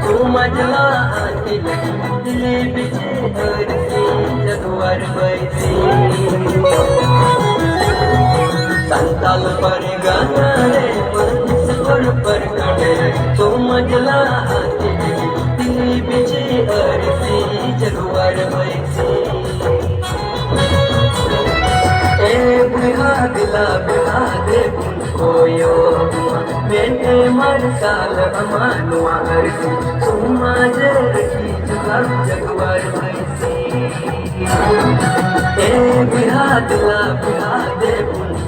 समझला दिले बिचे हरसी जगवार बैसे संताल पर गाना रे मंसूर पर कटे समझला दिले बिचे हरसी जगवार बैसे बिला बिला दे कोयो मैंने मर साल अमानुआ हरसी सुमाजर की जुगार जगवार भैसी बिहा दिला बिहा दे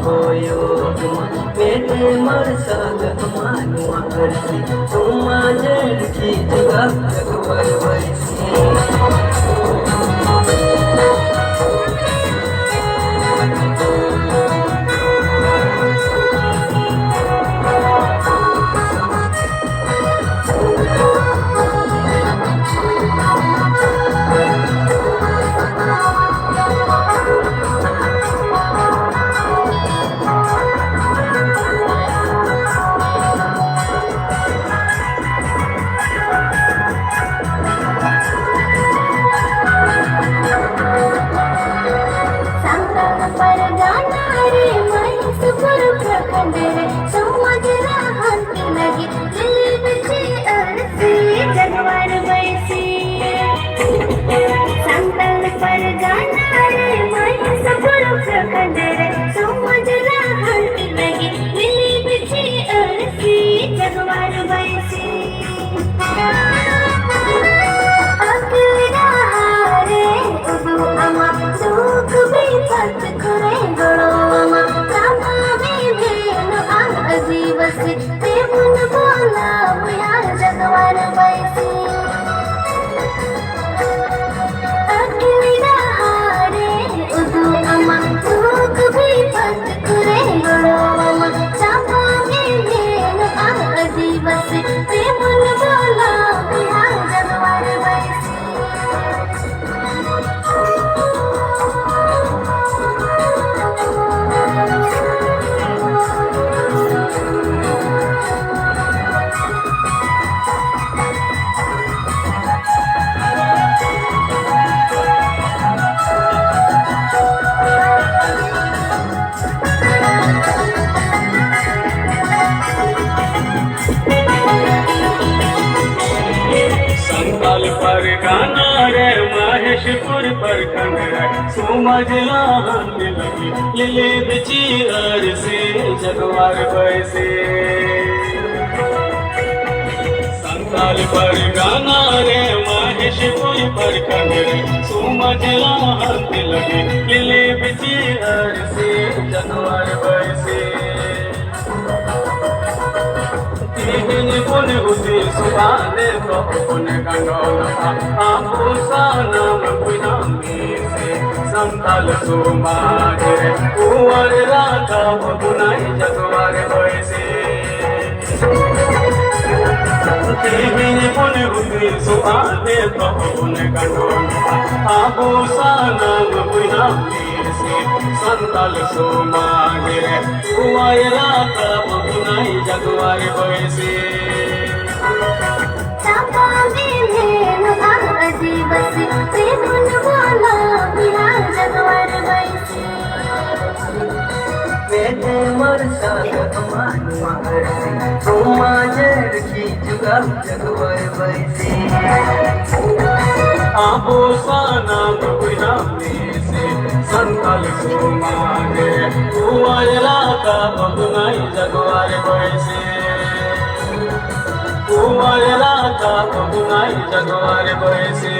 कोयो मैंने मर साल अमानुआ हरसी सुमाजर की जुगार जगवार भैसी पर गाना रे महेशपुर पर खंडरा समझला लगी लिले बिची अरसे जगवार बैसे संताल पर गाना रे महेशपुर पर खंडरा समझला लगी लिले बिची अरसे जगवार बैसे पुन उसी सुबाने तो पुन गंगोला आपूसा नाम पुनामी से संताल सुमाजे कुंवर राधा बुनाई जगवार बैसे पुन उसी सुबाने तो पुन गंगोला आपूसा नाम पुनामी से संताल सुमाजे कुंवर राधा बुनाई जगवार बैसे मैंने मर साल अमानुआ हरसी समाजर की जुगार जगवार बैसे आबो नाम पुनामी से संताल सुमाजे कुंवरा का बबुनाई जगवार बैसे कुंवरा का बबुनाई जगवार बैसे